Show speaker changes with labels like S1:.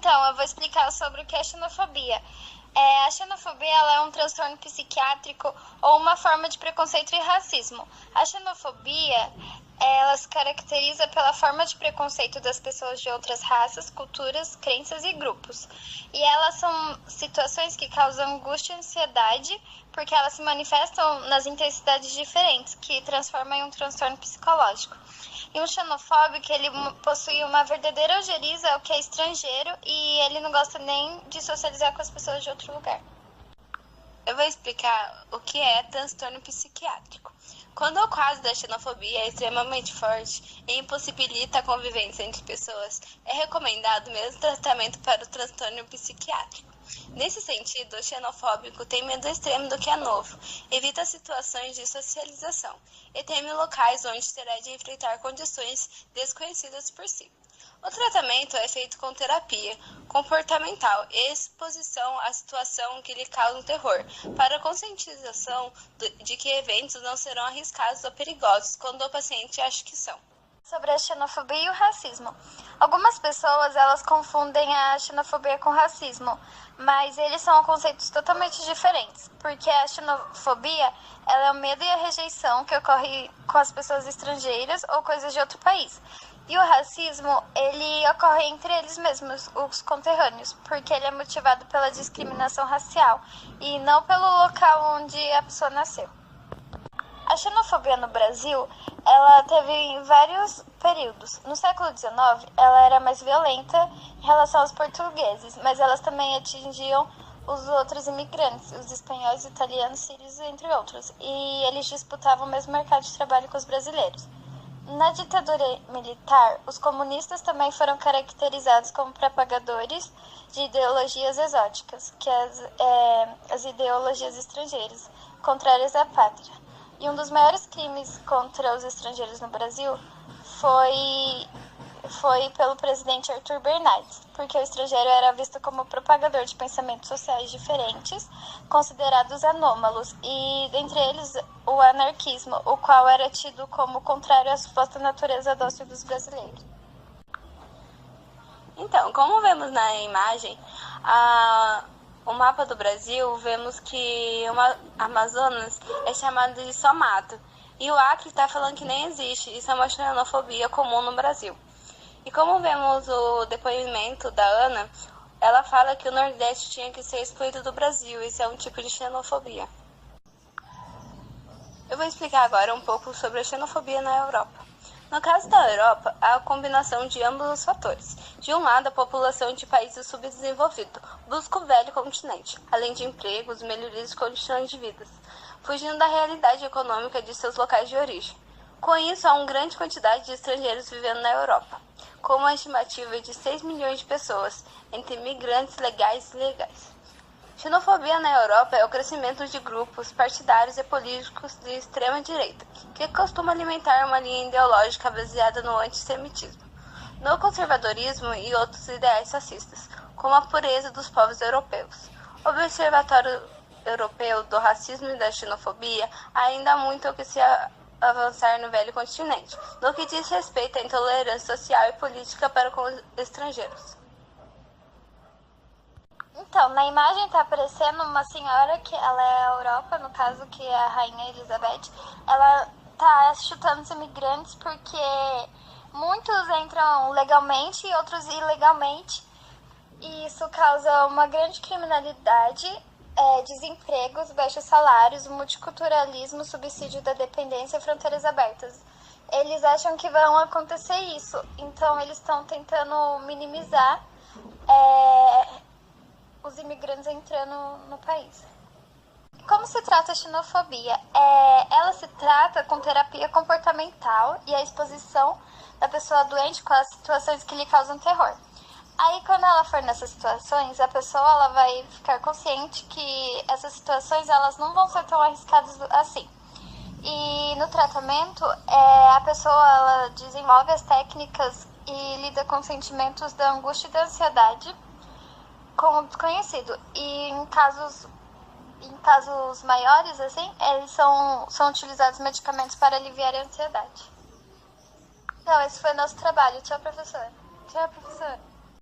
S1: Então, eu vou explicar sobre o que é xenofobia. A xenofobia ela é um transtorno psiquiátrico ou uma forma de preconceito e racismo. A xenofobia ela se caracteriza pela forma de preconceito das pessoas de outras raças, culturas, crenças e grupos. E elas são situações que causam angústia e ansiedade, porque elas se manifestam nas intensidades diferentes, que transformam em um transtorno psicológico. E um xenofóbico, ele possui uma verdadeira ojeriza ao que é estrangeiro e ele não gosta nem de socializar com as pessoas de outro lugar.
S2: Eu vou explicar o que é transtorno psiquiátrico. Quando o quadro da xenofobia é extremamente forte e impossibilita a convivência entre pessoas, é recomendado o mesmo tratamento para o transtorno psiquiátrico. Nesse sentido, o xenofóbico tem medo extremo do que é novo, evita situações de socialização e teme locais onde terá de enfrentar condições desconhecidas por si. O tratamento é feito com terapia comportamental e exposição à situação que lhe causa terror, para conscientização de que eventos não serão arriscados ou perigosos quando o paciente acha que são.
S1: Sobre a xenofobia e o racismo. Algumas pessoas elas confundem a xenofobia com o racismo, mas eles são conceitos totalmente diferentes, porque a xenofobia ela é o medo e a rejeição que ocorre com as pessoas estrangeiras ou coisas de outro país. E o racismo, ele ocorre entre eles mesmos, os conterrâneos, porque ele é motivado pela discriminação racial e não pelo local onde a pessoa nasceu. A xenofobia no Brasil, ela teve vários períodos. No século XIX, ela era mais violenta em relação aos portugueses, mas elas também atingiam os outros imigrantes, os espanhóis, italianos, sírios, entre outros, e eles disputavam o mesmo mercado de trabalho com os brasileiros. Na ditadura militar, os comunistas também foram caracterizados como propagadores de ideologias exóticas, que as ideologias estrangeiras, contrárias à pátria. E um dos maiores crimes contra os estrangeiros no Brasil foi pelo presidente Arthur Bernardes, porque o estrangeiro era visto como propagador de pensamentos sociais diferentes, considerados anômalos, e dentre eles o anarquismo, o qual era tido como contrário à suposta natureza dócil dos brasileiros.
S2: Então, como vemos na imagem, o mapa do Brasil, vemos que o Amazonas é chamado de só mato, e o Acre está falando que nem existe. Isso é uma xenofobia comum no Brasil. E como vemos o depoimento da Ana, ela fala que o Nordeste tinha que ser excluído do Brasil. Isso é um tipo de xenofobia. Eu vou explicar agora um pouco sobre a xenofobia na Europa. No caso da Europa, há a combinação de ambos os fatores. De um lado, a população de países subdesenvolvidos busca o velho continente, além de empregos, melhorias de condições de vida, fugindo da realidade econômica de seus locais de origem. Com isso, há uma grande quantidade de estrangeiros vivendo na Europa, com uma estimativa de 6 milhões de pessoas, entre migrantes legais e ilegais. Xenofobia na Europa é o crescimento de grupos partidários e políticos de extrema-direita, que costumam alimentar uma linha ideológica baseada no antissemitismo, no conservadorismo e outros ideais fascistas, como a pureza dos povos europeus. O Observatório Europeu do Racismo e da Xenofobia ainda há muito o que se avançar no velho continente, no que diz respeito à intolerância social e política para com os estrangeiros.
S1: Então, na imagem está aparecendo uma senhora que ela é a Europa, no caso que é a Rainha Elizabeth. Ela está chutando os imigrantes porque muitos entram legalmente e outros ilegalmente. E isso causa uma grande criminalidade, desempregos, baixos salários, multiculturalismo, subsídio da dependência e fronteiras abertas. Eles acham que vão acontecer isso, então eles estão tentando minimizar os imigrantes entrando no país. Como se trata a xenofobia? Ela se trata com terapia comportamental e a exposição da pessoa doente com as situações que lhe causam terror. Aí, quando ela for nessas situações, a pessoa ela vai ficar consciente que essas situações elas não vão ser tão arriscadas assim. E no tratamento, a pessoa ela desenvolve as técnicas e lida com sentimentos da angústia e da ansiedade com o desconhecido. E em casos maiores, assim, eles são utilizados medicamentos para aliviar a ansiedade. Então, esse foi o nosso trabalho. Tchau, professor. Tchau, professor.